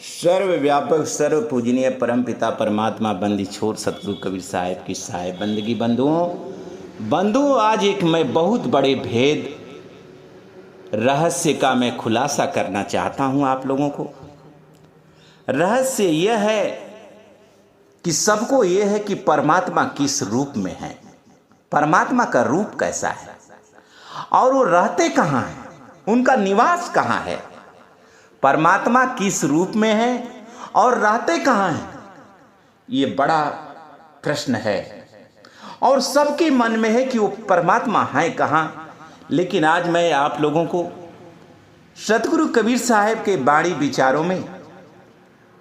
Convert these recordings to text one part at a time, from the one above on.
सर्वव्यापक सर्व पूजनीय परम पिता परमात्मा बंदी छोर सतगुरु कबीर साहिब की साहिब बंदगी बंधुओं आज एक मैं बहुत बड़े भेद रहस्य का मैं खुलासा करना चाहता हूं आप लोगों को। रहस्य यह है कि सबको यह है कि परमात्मा किस रूप में है, परमात्मा का रूप कैसा है और वो रहते कहाँ हैं, उनका निवास कहाँ है। परमात्मा किस रूप में है और रहते कहाँ हैं, ये बड़ा प्रश्न है और सबके मन में है कि वो परमात्मा है कहाँ। लेकिन आज मैं आप लोगों को सतगुरु कबीर साहिब के बाणी विचारों में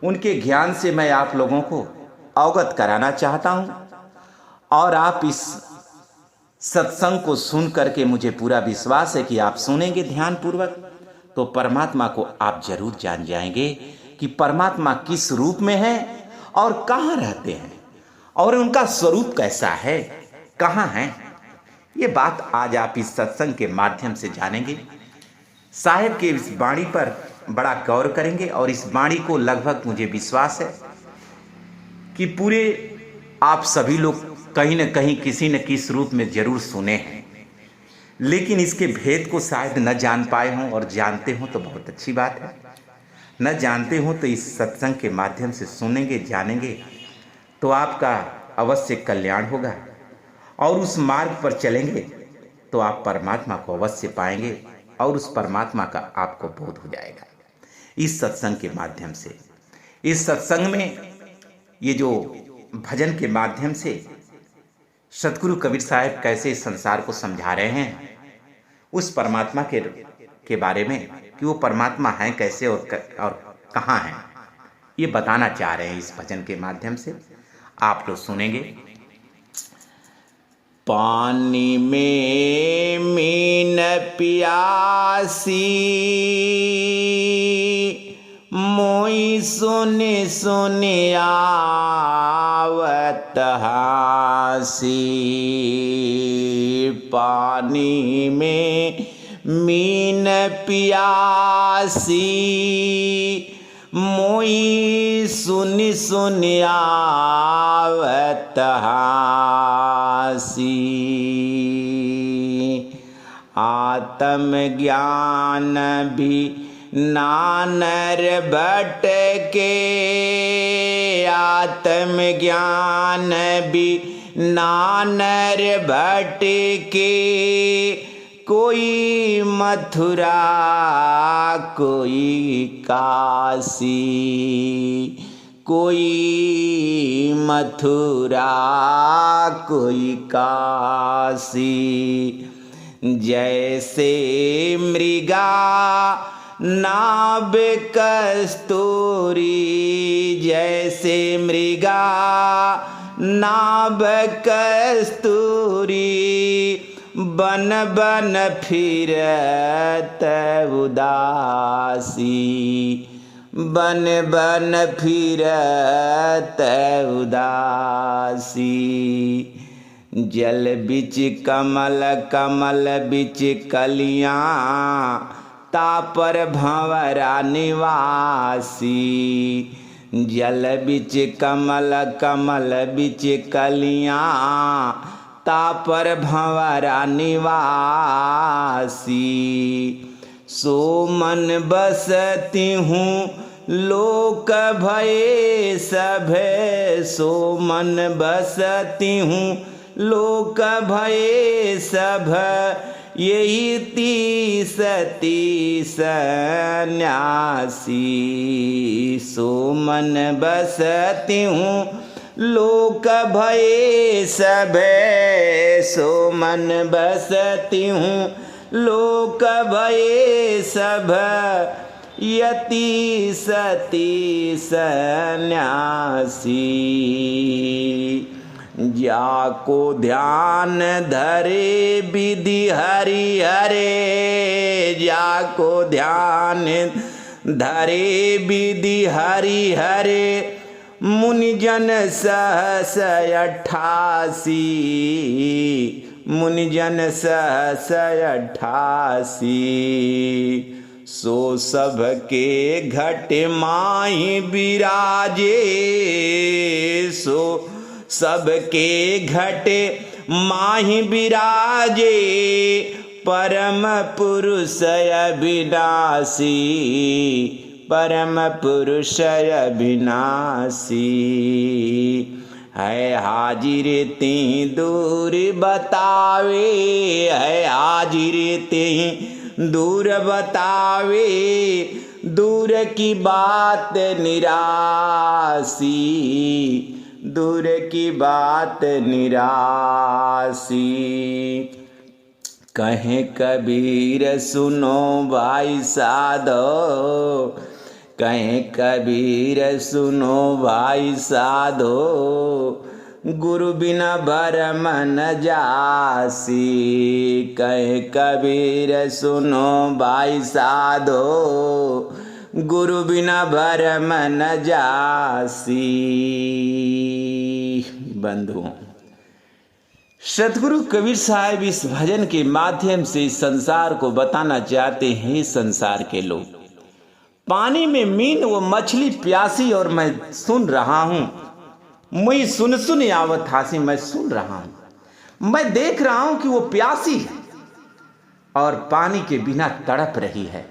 उनके ज्ञान से मैं आप लोगों को अवगत कराना चाहता हूं और आप इस सत्संग को सुन करके मुझे पूरा विश्वास है कि आप सुनेंगे ध्यानपूर्वक तो परमात्मा को आप जरूर जान जाएंगे कि परमात्मा किस रूप में है और कहाँ रहते हैं और उनका स्वरूप कैसा है, कहाँ है। ये बात आज आप इस सत्संग के माध्यम से जानेंगे। साहिब के इस वाणी पर बड़ा गौर करेंगे और इस वाणी को लगभग मुझे विश्वास है कि पूरे आप सभी लोग कहीं न कहीं किसी न किस रूप में जरूर सुने हैं, लेकिन इसके भेद को शायद न जान पाए हों और जानते हों तो बहुत अच्छी बात है। न जानते हों तो इस सत्संग के माध्यम से सुनेंगे, जानेंगे तो आपका अवश्य कल्याण होगा और उस मार्ग पर चलेंगे तो आप परमात्मा को अवश्य पाएंगे और उस परमात्मा का आपको बोध हो जाएगा इस सत्संग के माध्यम से। इस सत्संग में ये जो भजन के माध्यम से सतगुरु कबीर साहिब कैसे इस संसार को समझा रहे हैं उस परमात्मा के बारे में कि वो परमात्मा है कैसे और कहाँ है, ये बताना चाह रहे हैं इस भजन के माध्यम से। आप लोग सुनेंगे। पानी में मीन प्यासी मोई सुने सुने आवत हासी। पानी में मीन प्यासी मोई सुनि सुनि आवत हासी। आत्म ज्ञान भी नानर भटके, आत्म ज्ञान भी नानर भटके। कोई मथुरा कोई काशी, कोई मथुरा कोई काशी। जैसे मृगा नाभ कस्तूरी, जैसे मृगा नाभ कस्तूरी। बन बन फिरत उदासी, बन बन फिरत उदासी। जल बिच कमल कमल बिच कलियां, तापर भंवरा निवासी। जल बिच कमल कमल बिच कलियां, तापर भंवरा निवासी। सो मन बसती हूँ लोक भये सभे, सो मन बसती हूँ लोक भये सभ। यही तीस तीस न्यासी। सो मन बसती हूँ लोक भये सभे, सो मन बसती हूँ लोक भये सभ। यति सती सन्यासी। जाको ध्यान धरे विधि हरि हरे, जाको ध्यान धरे विधि हरि हरे। मुनिजन सहस 88, मुनिजन सहस 88। सो सब के घट माही बिराजे, सो सब के घट माही बिराजे, परम पुरुष अविनाशी, परम पुरुष अविनाशी। है हाजिर ती दूर बतावे, है हाजिर ती दूर बतावे, दूर की बात निरासी, दूर की बात निरासी। कहें कबीर सुनो भाई साधो, कहें कबीर सुनो भाई साधो, गुरु बिना भरम न जासी। कहें कबीर सुनो भाई साधो, गुरु बिना भरम न जासी। बंधुओं, सतगुरु कबीर साहब इस भजन के माध्यम से संसार को बताना चाहते हैं, संसार के लोग, पानी में मीन वो मछली प्यासी और मैं सुन रहा हूं, मुई सुन सुन आवत हासी, मैं सुन रहा हूं, मैं देख रहा हूं कि वो प्यासी है और पानी के बिना तड़प रही है,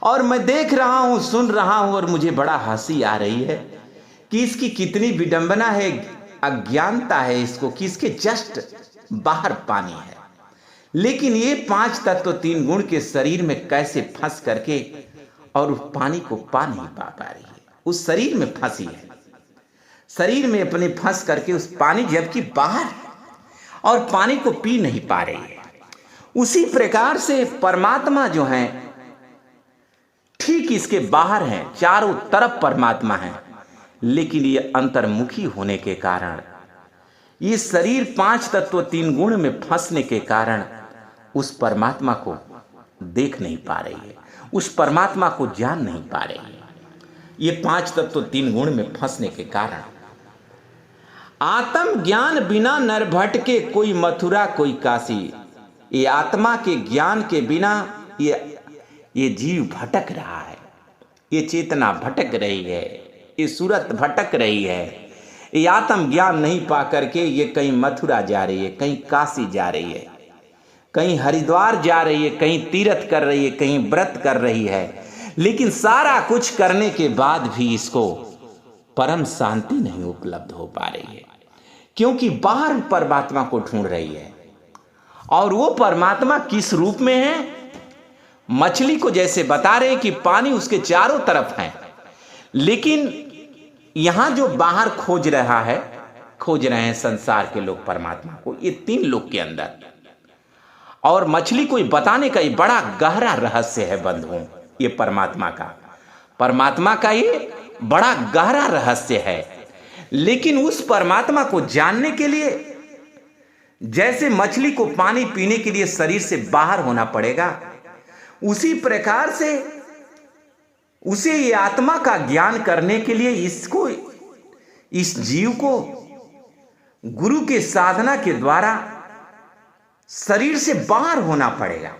और मैं देख रहा हूं, सुन रहा हूं और मुझे बड़ा हंसी आ रही है कि इसकी कितनी विडंबना है, अज्ञानता है इसको कि इसके जस्ट बाहर पानी है, लेकिन ये 5 तत्व 3 गुण के शरीर में कैसे फंस करके और उस पानी को पा नहीं पा रही है, उस शरीर में फंसी है, शरीर में अपने फंस करके उस पानी जबकि बाहर है और पानी को पी नहीं पा रही है। उसी प्रकार से परमात्मा जो है ठीक इसके बाहर है, चारों तरफ परमात्मा है, लेकिन ये अंतर्मुखी होने के कारण, ये शरीर 5 तत्व 3 गुण में फंसने के कारण उस परमात्मा को देख नहीं पा रही है, उस परमात्मा को जान नहीं पा रही है। ये 5 तत्व 3 गुण में फंसने के कारण आत्म ज्ञान बिना नर भटके, कोई मथुरा कोई काशी। ये आत्मा के ज्ञान के बिना ये जीव भटक रहा है, ये चेतना भटक रही है, ये सूरत भटक रही है। ये आत्म ज्ञान नहीं पा करके ये कहीं मथुरा जा रही है, कहीं काशी जा रही है, कहीं हरिद्वार जा रही है, कहीं तीर्थ कर रही है, कहीं व्रत कर रही है, लेकिन सारा कुछ करने के बाद भी इसको परम शांति नहीं उपलब्ध हो पा रही है, क्योंकि बाहर परमात्मा को ढूंढ रही है। और वो परमात्मा किस रूप में है? मछली को जैसे बता रहे कि पानी उसके चारों तरफ है, लेकिन यहां जो बाहर खोज रहे हैं संसार के लोग परमात्मा को, ये 3 लोग के अंदर। और मछली को बताने का ये बड़ा गहरा रहस्य है बंधुओं, ये परमात्मा का ये बड़ा गहरा रहस्य है। लेकिन उस परमात्मा को जानने के लिए जैसे मछली को पानी पीने के लिए शरीर से बाहर होना पड़ेगा, उसी प्रकार से उसे ये आत्मा का ज्ञान करने के लिए इस जीव को गुरु के साधना के द्वारा शरीर से बाहर होना पड़ेगा।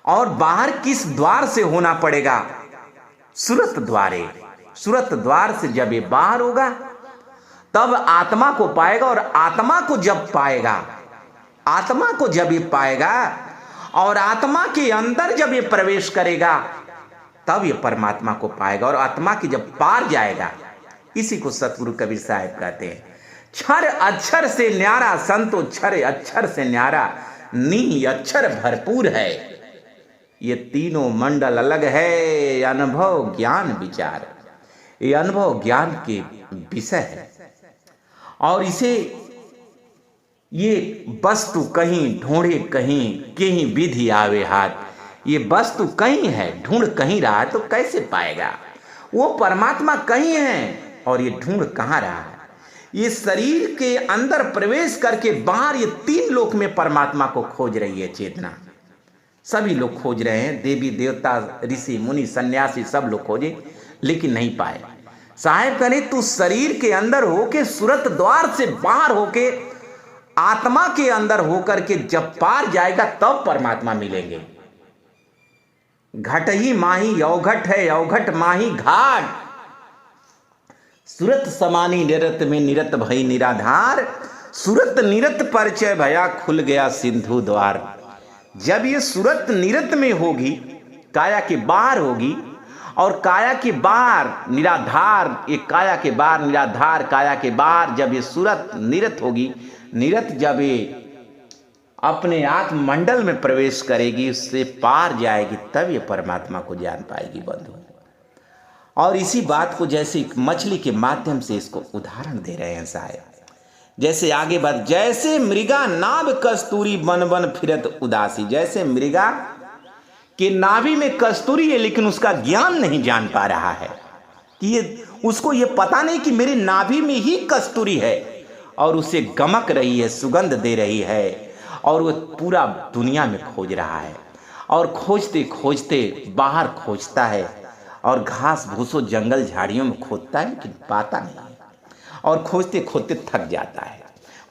और बाहर किस द्वार से होना पड़ेगा? सुरत द्वारे। सुरत द्वार से जब ये बाहर होगा तब आत्मा को पाएगा, और आत्मा को जब ये पाएगा और आत्मा के अंदर जब ये प्रवेश करेगा तब ये परमात्मा को पाएगा। और आत्मा की जब पार जाएगा, इसी को सतगुरु कबीर साहब कहते हैं, क्षर अक्षर से न्यारा संतो, क्षर अक्षर से न्यारा, नी अक्षर भरपूर है। ये तीनों मंडल अलग है, अनुभव ज्ञान विचार, ये अनुभव ज्ञान के विषय है। और इसे ये वस्तु कहीं ढूंढे कहीं विधि आवे हाथ, ये वस्तु कहीं है, ढूंढ कहीं रहा है तो कैसे पाएगा? वो परमात्मा कहीं है और ये ढूंढ कहाँ रहा है? ये शरीर के अंदर प्रवेश करके बाहर ये 3 लोक में परमात्मा को खोज रही है चेतना। सभी लोग खोज रहे हैं, देवी देवता ऋषि मुनि सन्यासी सब लोग खोजे, लेकिन नहीं पाए। साहेब कहे तू शरीर के अंदर होके, सुरत द्वार से बाहर होके, आत्मा के अंदर होकर के जब पार जाएगा तब परमात्मा मिलेंगे। घट ही माही अवघट है, अवघट माही घाट। सुरत समानी निरत में निरत भई निराधार, सुरत निरत परिचय भया खुल गया सिंधु द्वार। जब ये सुरत निरत में होगी, काया के बाहर होगी, और काया के बाहर निराधार, ये काया के बाहर निराधार, काया के बाहर जब ये सूरत निरत होगी, निरत जब ये अपने आत्ममंडल में प्रवेश करेगी, उससे पार जाएगी, तब ये परमात्मा को जान पाएगी बंधु। और इसी बात को जैसे मछली के माध्यम से इसको उदाहरण दे रहे हैं साहब। जैसे आगे बढ़, जैसे मृगा नाभ कस्तूरी बन बन फिरत उदासी। जैसे मृगा कि नाभि में कस्तूरी है, लेकिन उसका ज्ञान नहीं जान पा रहा है कि ये, उसको ये पता नहीं कि मेरे नाभि में ही कस्तूरी है, और उसे गमक रही है, सुगंध दे रही है, और वो पूरा दुनिया में खोज रहा है। और खोजते खोजते बाहर खोजता है, और घास भूसों जंगल झाड़ियों में खोदता है, लेकिन पाता नहीं, और खोजते खोजते थक जाता है।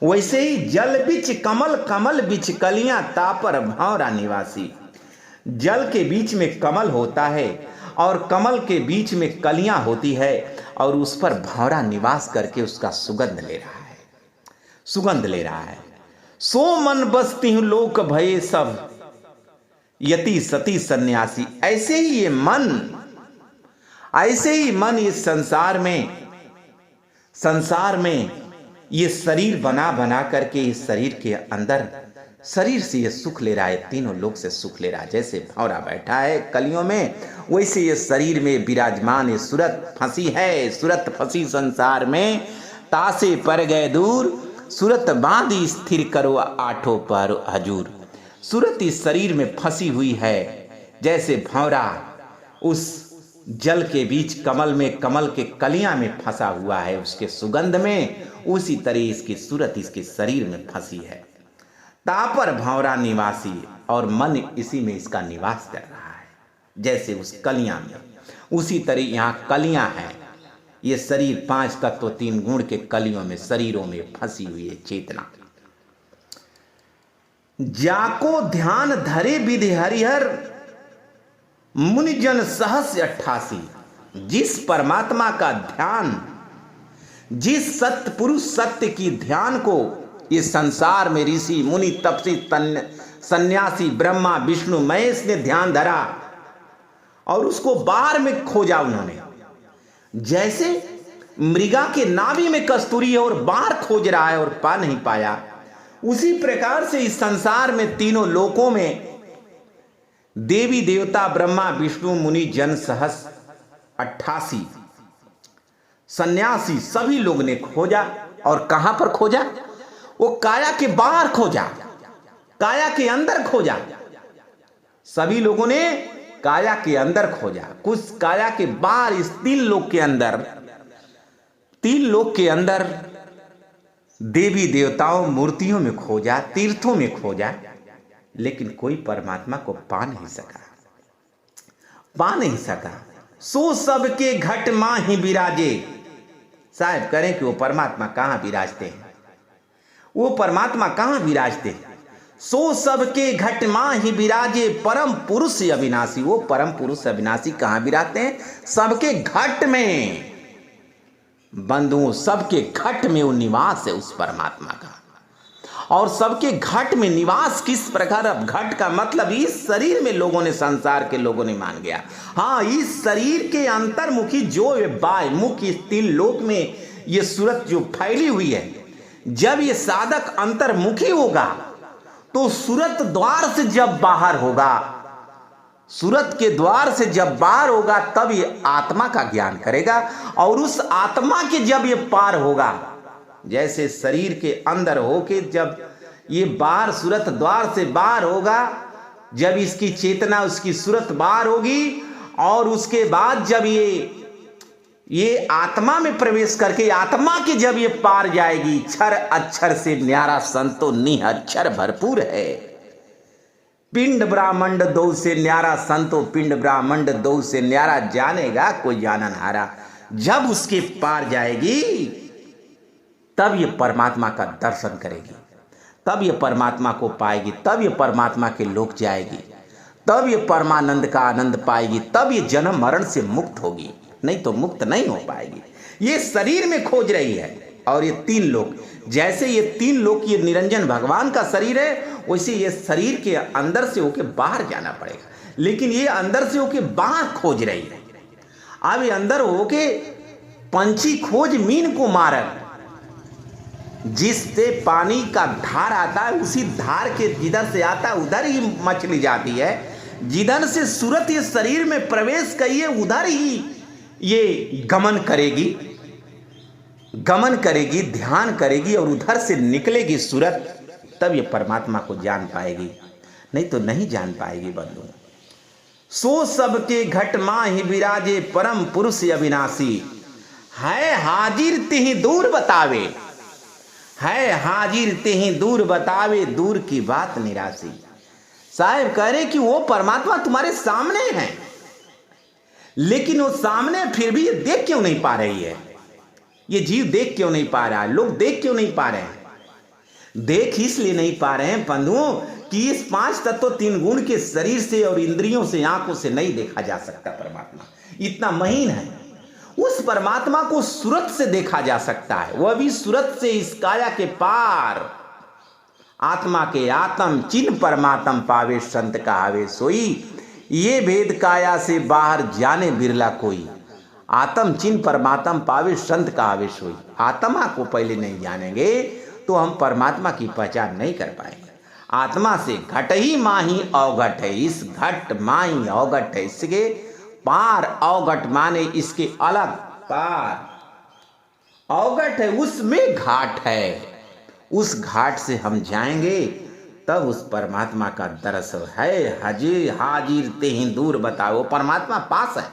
वैसे ही जल बिच कमल, कमल बिच कलियां, तापर भंवरा निवासी। जल के बीच में कमल होता है, और कमल के बीच में कलियां होती है, और उस पर भंवरा निवास करके उसका सुगंध ले रहा है, सुगंध ले रहा है। सो मन बसती हूं लोक भये सब, यति सती सन्यासी। ऐसे ही ये मन, ऐसे ही मन इस संसार में ये शरीर बना बना करके इस शरीर के अंदर, शरीर से ये सुख ले रहा है, तीनों लोक से सुख ले रहा है। जैसे भंवरा बैठा है कलियों में, वैसे ये शरीर में विराजमान ये सूरत फंसी है। सूरत फंसी संसार में, तासे पर गए दूर, सूरत बांधी स्थिर करो आठों पर हजूर। सूरत इस शरीर में फंसी हुई है, जैसे भंवरा उस जल के बीच कमल में, कमल के कलियां में फंसा हुआ है, उसके सुगंध में, उसी तरह इसकी सूरत इसके शरीर में फंसी है। तापर भंवरा निवासी, और मन इसी में इसका निवास कर रहा है, जैसे उस कलियां में। उसी तरह यहाँ कलियां हैं, ये शरीर 5 तत्व 3 गुण के कलियों में, शरीरों में फंसी हुई है चेतना। जाको ध्यान धरे विधि हरिहर, मुनिजन सहस्य 88। जिस परमात्मा का ध्यान, जिस सत्य पुरुष सत्य की ध्यान को इस संसार में ऋषि मुनि तपसी सन्यासी ब्रह्मा विष्णु महेश ने ध्यान धरा, और उसको बाहर में खोजा उन्होंने। जैसे मृगा के नाभि में कस्तूरी है और बाहर खोज रहा है और पा नहीं पाया, उसी प्रकार से इस संसार में तीनों लोकों में देवी देवता ब्रह्मा विष्णु मुनि जन सहस 88 सन्यासी सभी लोग ने खोजा। और कहां पर खोजा? वो काया के बाहर खोजा, काया के अंदर खोजा। सभी लोगों ने काया के अंदर खोजा, कुछ काया के बाहर, इस 3 लोक के अंदर, 3 लोक के अंदर देवी देवताओं मूर्तियों में खोजा, तीर्थों में खोजा, लेकिन कोई परमात्मा को पा नहीं सका, पा नहीं सका। सो सबके घट मां ही विराजे। साहब करें कि वो परमात्मा कहां विराजते हैं, वो परमात्मा कहां विराजते हैं? सो सबके घट मां ही विराजे, परम पुरुष अविनाशी। वो परम पुरुष अविनाशी कहां विराजते हैं? सबके घट में बंधुओं, सबके घट में वो निवास है उस परमात्मा का। और सबके घट में निवास किस प्रकार? अब घट का मतलब इस शरीर में लोगों ने, संसार के लोगों ने मान गया, हाँ इस शरीर के अंतर्मुखी जो बाय मुख, इस 3 लोक में ये सूरत जो फैली हुई है, जब ये साधक अंतर्मुखी होगा तो सूरत द्वार से जब बाहर होगा, सूरत के द्वार से जब बाहर होगा, तब ये आत्मा का ज्ञान करेगा। और उस आत्मा के जब ये पार होगा, जैसे शरीर के अंदर होके जब ये बाहर सूरत द्वार से बाहर होगा, जब इसकी चेतना, उसकी सूरत बाहर होगी, और उसके बाद जब ये आत्मा में प्रवेश करके आत्मा के जब ये पार जाएगी, क्षर अक्षर से न्यारा संतो निह अक्षर भरपूर है। पिंड ब्राह्मंड दो से न्यारा संतो, पिंड ब्राह्मंड दो से न्यारा, जानेगा कोई जानन हारा। जब उसके पार जाएगी, तब ये परमात्मा का दर्शन करेगी, तब ये परमात्मा को पाएगी, तब ये परमात्मा के लोक जाएगी, तब ये परमानंद का आनंद पाएगी, तब ये जन्म मरण से मुक्त होगी, नहीं तो मुक्त नहीं हो पाएगी। ये शरीर में खोज रही है। और ये 3 लोक, जैसे ये 3 लोक ये निरंजन भगवान का शरीर है, वैसे ये शरीर के अंदर से होके बाहर जाना पड़ेगा, लेकिन ये अंदर से होके बाहर खोज रही है। अब ये अंदर होके पंछी खोज मीन को मारक, जिससे पानी का धार आता है, उसी धार के जिधर से आता है उधर ही मछली जाती है। जिधर से सूरत ये शरीर में प्रवेश करिए उधर ही ये गमन करेगी, ध्यान करेगी और उधर से निकलेगी सूरत, तब ये परमात्मा को जान पाएगी, नहीं तो नहीं जान पाएगी बंधु। सो सबके घट माहि विराजे परम पुरुष अविनाशी, है हाजिर तिहि दूर बतावे, है हाजिर तिहि दूर बतावे, दूर की बात निराशी। साहब कह रहे कि वो परमात्मा तुम्हारे सामने है, लेकिन वो सामने फिर भी ये देख क्यों नहीं पा रही है? ये जीव देख क्यों नहीं पा रहा है? लोग देख क्यों नहीं पा रहे हैं? देख इसलिए नहीं पा रहे हैं बंधुओं कि इस 5 तत्व 3 गुण के शरीर से और इंद्रियों से, आंखों से नहीं देखा जा सकता। परमात्मा इतना महीन है। उस परमात्मा को सूरत से देखा जा सकता है, वह भी सूरत से इस काया के पार। आत्मा के आत्म चिन्ह परमात्म पावे, संत कहावे सोई, ये भेद काया से बाहर जाने बिरला कोई। आत्म चिन्ह परमात्म पावे, संत कहावे सोई। आत्मा को पहले नहीं जानेंगे तो हम परमात्मा की पहचान नहीं कर पाएंगे। आत्मा से घट ही माही अवघट है, इस घट माही अवघट है, इसके पार। अवघट माने इसके अलग, पार अवघट है, उसमें घाट है। उस घाट से हम जाएंगे तब उस परमात्मा का दर्शन है। हाजिर तिहि दूर बताओ, परमात्मा पास है,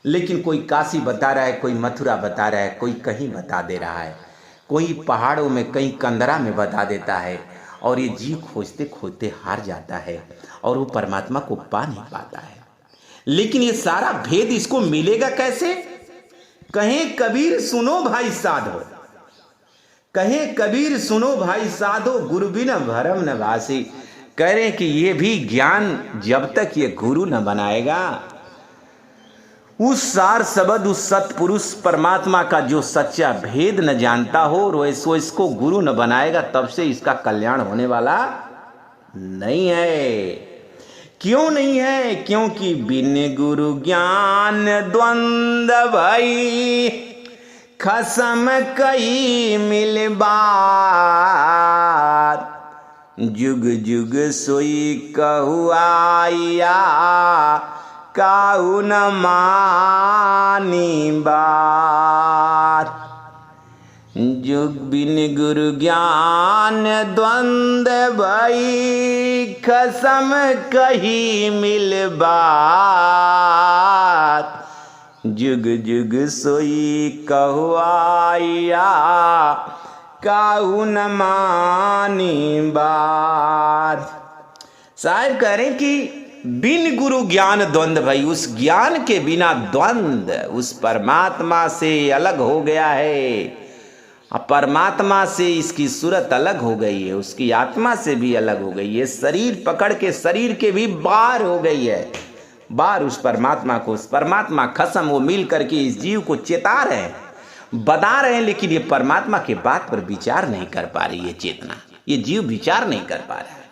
लेकिन कोई काशी बता रहा है, कोई मथुरा बता रहा है, कोई कहीं बता दे रहा है, कोई पहाड़ों में, कहीं कंदरा में बता देता है, और ये जीव खोजते खोजते हार जाता है और वो परमात्मा को पा नहीं पाता है। लेकिन ये सारा भेद इसको मिलेगा कैसे? कहें कबीर सुनो भाई साधो, कहें कबीर सुनो भाई साधो, गुरु बिना भरम न भासी। कह रहे कि ये भी ज्ञान जब तक ये गुरु न बनाएगा, उस सार शब्द, उस सतपुरुष परमात्मा का जो सच्चा भेद न जानता हो और वैसो इसको गुरु न बनाएगा, तब से इसका कल्याण होने वाला नहीं है। क्यों नहीं है? क्योंकि बिन गुरु ज्ञान द्वंद भई, खसम कई मिल बात। जुग जुग सोई कहु आया, काहू न मानी बात। जुग बिन गुरु ज्ञान द्वंद भई, खसम कही मिल बात। जुग जुग सोई कहु आया, काहू न मानी बात। साहब कह रहे कि बिन गुरु ज्ञान द्वंद भाई, उस ज्ञान के बिना द्वंद, उस परमात्मा से अलग हो गया है। परमात्मा से इसकी सूरत अलग हो गई है, उसकी आत्मा से भी अलग हो गई है, शरीर पकड़ के शरीर के भी बाहर हो गई है, बाहर उस परमात्मा को। उस परमात्मा खसम, वो मिल करके इस जीव को चेता रहे हैं, बता रहे हैं, लेकिन ये परमात्मा के बात पर विचार नहीं कर पा रही है चेतना। ये जीव विचार नहीं कर पा रहा है,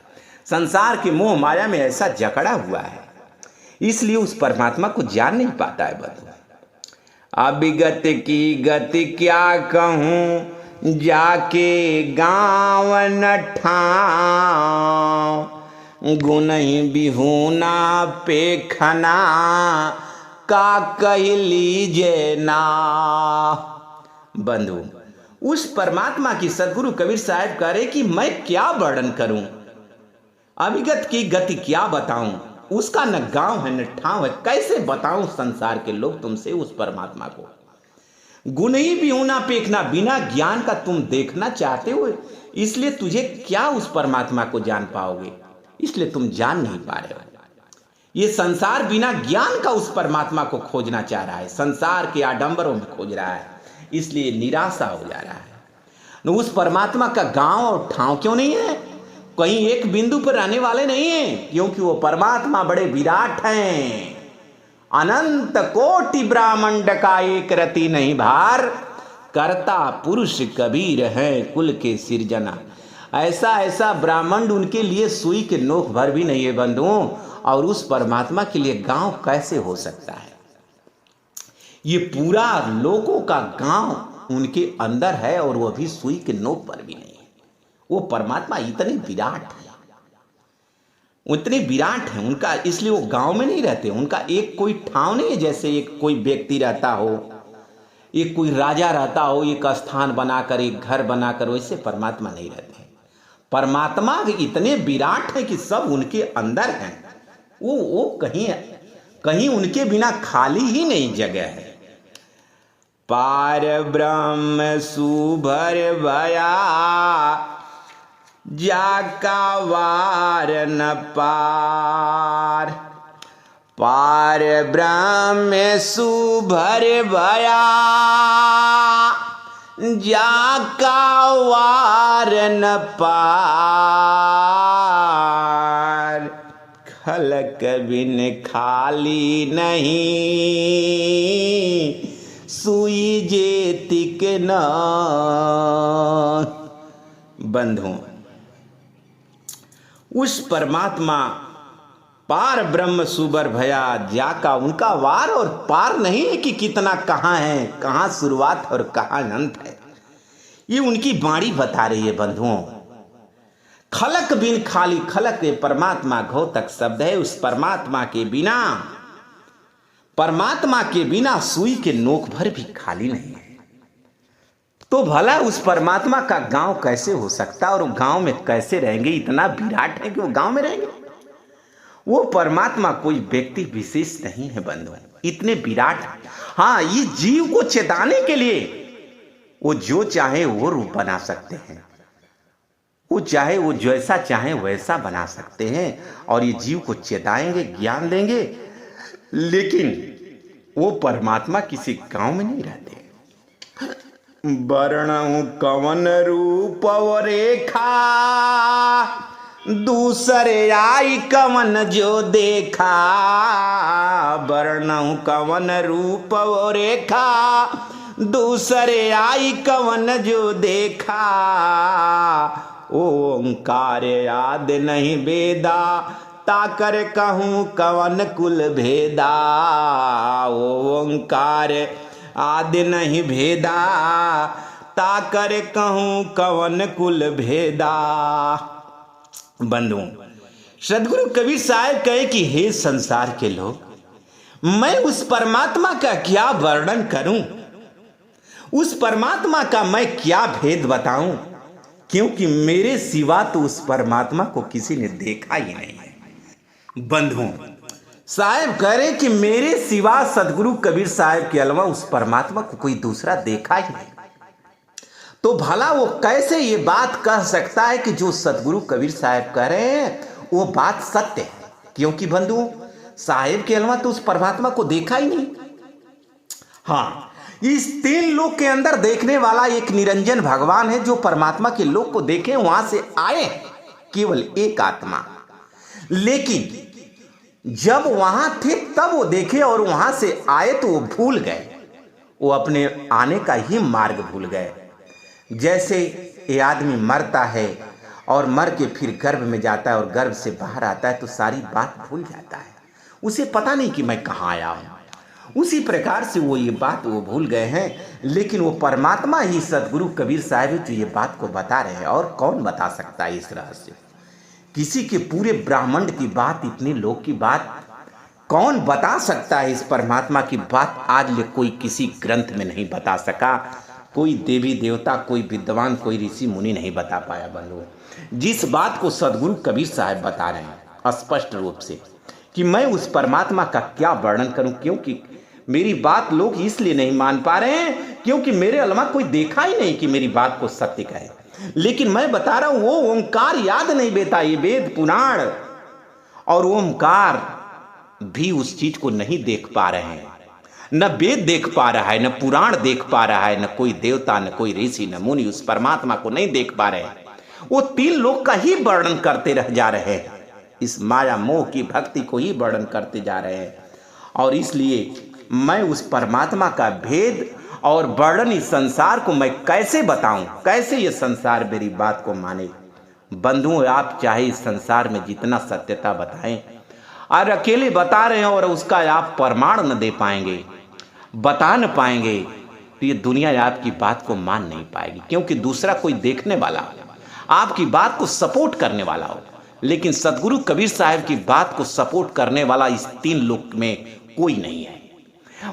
संसार के मोह माया में ऐसा जकड़ा हुआ है, इसलिए उस परमात्मा को जान नहीं पाता है बंधु। अभिगत की गति क्या कहूँ, जाके गाँव न ठाव। गुण ही बिहूना पेखना, का कह लीजे ना। बंधु, उस परमात्मा की सदगुरु कबीर साहब कह रहे कि मैं क्या वर्णन करूं, अभिगत की गति क्या बताऊं, उसका न गांव है न ठाव है, कैसे बताऊं संसार के लोग तुमसे उस परमात्मा को। गुण ही भी होना पेखना, बिना ज्ञान का तुम देखना चाहते हो, इसलिए तुझे क्या उस परमात्मा को जान पाओगे, इसलिए तुम जान नहीं पा रहे हो। ये संसार बिना ज्ञान का उस परमात्मा को खोजना चाह रहा है, संसार के आडंबरों में खोज रहा है, इसलिए निराशा हो जा रहा है। उस परमात्मा का गांव और ठाव क्यों नहीं है? कहीं एक बिंदु पर रहने वाले नहीं हैं, क्योंकि वो परमात्मा बड़े विराट हैं। अनंत कोटि ब्रह्मांड का एक रति नहीं भार, कर्ता पुरुष कबीर है कुल के सिरजना। ऐसा ऐसा ब्रह्मांड उनके लिए सुई के नोक भर भी नहीं है बंधुओं, और उस परमात्मा के लिए गांव कैसे हो सकता है? ये पूरा लोगों का गांव उनके अंदर है और वो अभी सुई के नोक पर भी नहीं है। वो परमात्मा इतने विराट है, उतने विराट है उनका, इसलिए वो गांव में नहीं रहते। उनका एक कोई ठाव नहीं है, जैसे एक कोई व्यक्ति रहता हो, एक कोई राजा रहता हो, एक स्थान बनाकर एक घर बनाकर, वैसे परमात्मा नहीं रहते। परमात्मा इतने विराट है कि सब उनके अंदर हैं। वो कहीं कहीं उनके बिना खाली ही नहीं जगह है। पार ब्रह्म सुभर भया जाका वार न पार, पार ब्रह्म सुभर भया जाका वार न पार, खलक बिन खाली नहीं सुई जेतिक न। बंधुओं, उस परमात्मा पार ब्रह्म सुबर भया जाका, उनका वार और पार नहीं है कि कितना कहाँ है, कहाँ शुरुआत और कहाँ अंत है। ये उनकी वाणी बता रही है बंधुओं। खलक बिन खाली, खलक ये परमात्मा घोतक शब्द है। उस परमात्मा के बिना सुई के नोक भर भी खाली नहीं है। तो भला उस परमात्मा का गांव कैसे हो सकता, और गांव में कैसे रहेंगे? इतना विराट है कि वो गांव में रहेंगे। वो परमात्मा कोई व्यक्ति विशेष नहीं है बंधु, इतने विराट। हाँ, ये जीव को चेताने के लिए वो जो चाहे वो रूप बना सकते हैं, वो चाहे वो जैसा चाहे वैसा बना सकते हैं, और ये जीव को चेताएंगे, ज्ञान देंगे। लेकिन वो परमात्मा किसी गांव में नहीं रहते। वर्णहु कवन रूप और रेखा, दूसरे आई कवन जो देखा। वर्णहु कवन रूप और रेखा, दूसरे आई कवन जो देखा। ओंकार याद नहीं वेदा, ताकर कहूँ कवन कुल भेदा। ओंकार आदि नहीं भेदा, ताकर कहूँ कवन कुल भेदा। बंधुओं, सदगुरु कबीर साहब कहे कि हे संसार के लोग, मैं उस परमात्मा का क्या वर्णन करूं, उस परमात्मा का मैं क्या भेद बताऊं, क्योंकि मेरे सिवा तो उस परमात्मा को किसी ने देखा ही नहीं है। बंधुओं, साहब कह रहे कि मेरे सिवा सदगुरु कबीर साहब के अलावा उस परमात्मा को कोई दूसरा देखा ही नहीं। तो भला वो कैसे ये बात कह सकता है कि जो सदगुरु कबीर साहब कह रहे हैं वो बात सत्य है? क्योंकि बंधुओं, साहेब के अलावा तो उस परमात्मा को देखा ही नहीं। हाँ, इस तीन लोक के अंदर देखने वाला एक निरंजन भगवान है, जो परमात्मा के लोक को देखे, वहां से आए केवल एक आत्मा। लेकिन जब वहां थे तब वो देखे, और वहां से आए तो वो भूल गए, वो अपने आने का ही मार्ग भूल गए। जैसे ये आदमी मरता है और मर के फिर गर्भ में जाता है और गर्भ से बाहर आता है तो सारी बात भूल जाता है, उसे पता नहीं कि मैं कहाँ आया हूँ। उसी प्रकार से वो ये बात वो भूल गए हैं। लेकिन वो परमात्मा ही सदगुरु कबीर साहब जो ये बात को बता रहे हैं, और कौन बता सकता है इस रहस्य? किसी के पूरे ब्रह्मांड की बात, इतने लोग की बात कौन बता सकता है? इस परमात्मा की बात आज ले कोई किसी ग्रंथ में नहीं बता सका, कोई देवी देवता, कोई विद्वान, कोई ऋषि मुनि नहीं बता पाया। बंधु, जिस बात को सदगुरु कबीर साहब बता रहे हैं स्पष्ट रूप से कि मैं उस परमात्मा का क्या वर्णन करूं, क्योंकि मेरी बात लोग इसलिए नहीं मान पा रहे हैं क्योंकि मेरे अलावा कोई देखा ही नहीं कि मेरी बात को सत्य कहे। लेकिन मैं बता रहा हूं, वो ओंकार याद नहीं बेटा, ये वेद पुराण और ओंकार भी उस चीज को नहीं देख पा रहे हैं। न वेद देख पा रहा है, न पुराण देख पा रहा है, न कोई देवता, न कोई ऋषि, न मुनि उस परमात्मा को नहीं देख पा रहे हैं। वो 3 लोक का ही वर्णन करते रह जा रहे हैं, इस माया मोह की भक्ति को ही वर्णन करते जा रहे हैं। और इसलिए मैं उस परमात्मा का भेद और वर्णन इस संसार को मैं कैसे बताऊं, कैसे ये संसार मेरी बात को माने। बंधुओं, आप चाहे इस संसार में जितना सत्यता बताएं और अकेले बता रहे हैं और उसका आप प्रमाण न दे पाएंगे, बता न पाएंगे, तो ये दुनिया आपकी बात को मान नहीं पाएगी, क्योंकि दूसरा कोई देखने वाला आपकी बात को सपोर्ट करने वाला हो। लेकिन सतगुरु कबीर साहब की बात को सपोर्ट करने वाला इस 3 लोक में कोई नहीं है।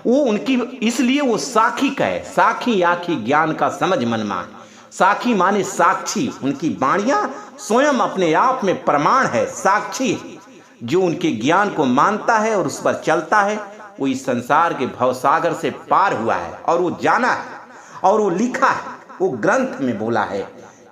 वो उनकी, इसलिए वो साखी कहे, साखी आखी ज्ञान का समझ मन मान। साखी माने साक्षी, उनकी वाणियां स्वयं अपने आप में प्रमाण है, साक्षी। जो उनके ज्ञान को मानता है और उस पर चलता है, वो इस संसार के भवसागर से पार हुआ है और वो जाना है और वो लिखा है, वो ग्रंथ में बोला है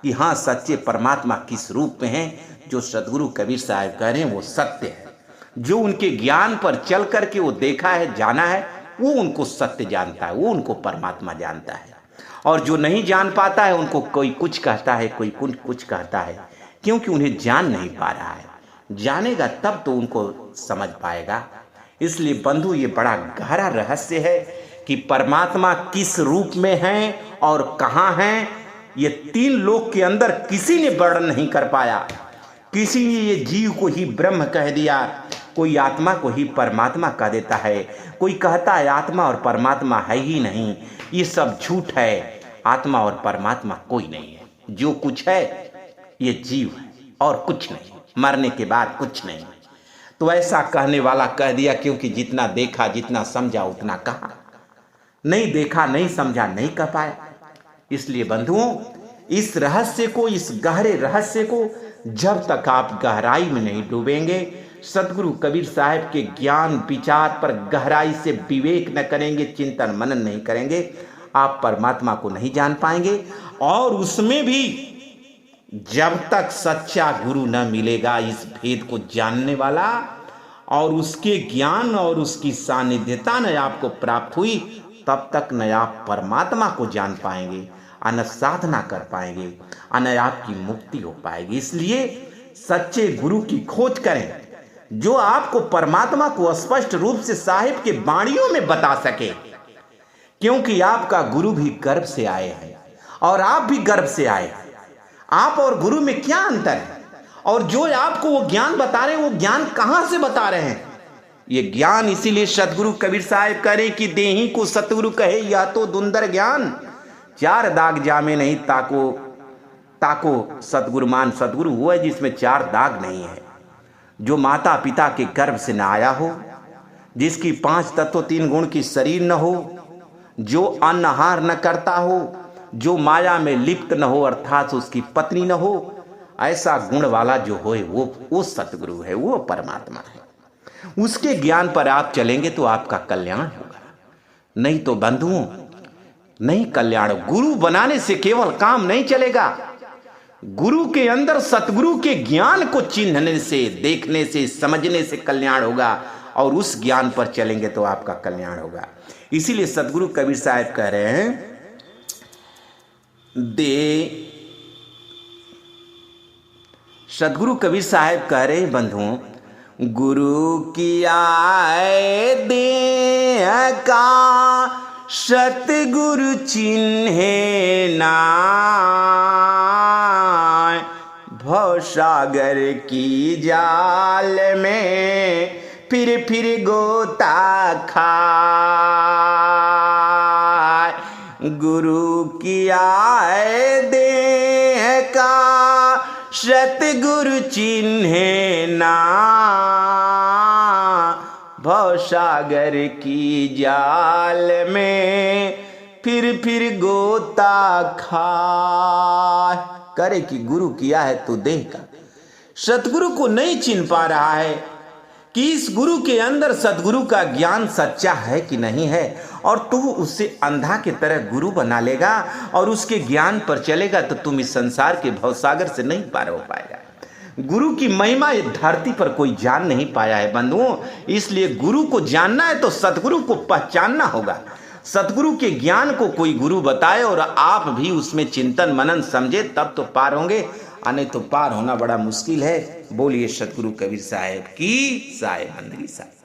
कि हाँ, सच्चे परमात्मा किस रूप में हैं। जो सतगुरु कबीर साहब कह रहे हैं वो सत्य है। जो उनके ज्ञान पर चल करके वो देखा है, जाना है, वो उनको सत्य जानता है, वो उनको परमात्मा जानता है। और जो नहीं जान पाता है, उनको कोई कुछ कहता है, कोई कुछ कहता है, क्योंकि उन्हें जान नहीं पा रहा है। जानेगा तब तो उनको समझ पाएगा। इसलिए बंधु, ये बड़ा गहरा रहस्य है कि परमात्मा किस रूप में है और कहाँ हैं। ये 3 लोक के अंदर किसी ने वर्णन नहीं कर पाया। किसी ने ये जीव को ही ब्रह्म कह दिया, कोई आत्मा को ही परमात्मा कह देता है, कोई कहता है आत्मा और परमात्मा है ही नहीं, ये सब झूठ है, आत्मा और परमात्मा कोई नहीं है। जो कुछ है ये जीव है और कुछ नहीं, मरने के बाद कुछ नहीं। तो ऐसा कहने वाला कह दिया, क्योंकि जितना देखा, जितना समझा, उतना कहा। नहीं देखा, नहीं समझा, नहीं कह पाया। इसलिए बंधुओं, इस रहस्य को, इस गहरे रहस्य को जब तक आप गहराई में नहीं डूबेंगे, सतगुरु कबीर साहब के ज्ञान विचार पर गहराई से विवेक न करेंगे, चिंतन मनन नहीं करेंगे, आप परमात्मा को नहीं जान पाएंगे। और उसमें भी जब तक सच्चा गुरु न मिलेगा, इस भेद को जानने वाला, और उसके ज्ञान और उसकी सानिध्यता न आपको प्राप्त हुई, तब तक न आप परमात्मा को जान पाएंगे, न साधना कर पाएंगे, न आपकी मुक्ति हो पाएगी। इसलिए सच्चे गुरु की खोज करें, जो आपको परमात्मा को स्पष्ट रूप से साहिब के वाणियों में बता सके, क्योंकि आपका गुरु भी गर्भ से आए हैं और आप भी गर्भ से आए हैं। आप और गुरु में क्या अंतर है? और जो आपको वो ज्ञान बता रहे हैं, वो ज्ञान कहां से बता रहे हैं? ये ज्ञान इसीलिए सतगुरु कबीर साहब करे कि देही को सतगुरु कहे, यह तो दुंदर ज्ञान, 4 दाग जामे नहीं ताको ताको सतगुरु मान। सतगुरु वो है जिसमें 4 दाग नहीं है, जो माता पिता के गर्भ से न आया हो, जिसकी 5 तत्व 3 गुण की शरीर न हो, जो अन्न आहार न करता हो, जो माया में लिप्त न हो, अर्थात उसकी पत्नी न हो। ऐसा गुण वाला जो होए वो सतगुरु है, वो परमात्मा है। उसके ज्ञान पर आप चलेंगे तो आपका कल्याण होगा, नहीं तो बंधुओं नहीं कल्याण। गुरु बनाने से केवल काम नहीं चलेगा, गुरु के अंदर सतगुरु के ज्ञान को चिन्हने से, देखने से, समझने से कल्याण होगा, और उस ज्ञान पर चलेंगे तो आपका कल्याण होगा। इसीलिए सतगुरु कबीर साहब कह रहे हैं, सतगुरु कबीर साहब कह रहे हैं बंधुओं, गुरु की आए दे का सतगुरु चिन्हे ना, भवसागर की जाल में फिर गोता खाए। गुरु की आए दे का सतगुरु चिन्हे ना, भवसागर की जाल में फिर गोता खाए। करे कि गुरु किया है तो देह का। सतगुरु को नहीं चिन्ह पा रहा है कि इस गुरु के अंदर सतगुरु का ज्ञान सच्चा है कि नहीं है, और तू उससे अंधा की तरह गुरु बना लेगा और उसके ज्ञान पर चलेगा तो तुम इस संसार के भवसागर से नहीं पार हो पाएगा। गुरु की महिमा इस धरती पर कोई जान नहीं पाया है बंधुओं। इसलिए गुरु को जानना है तो सतगुरु को पहचानना होगा। सतगुरु के ज्ञान को कोई गुरु बताए और आप भी उसमें चिंतन मनन समझे, तब तो पार होंगे। आने तो पार होना बड़ा मुश्किल है। बोलिए सतगुरु कबीर साहब की साहेब बंदगी साहब।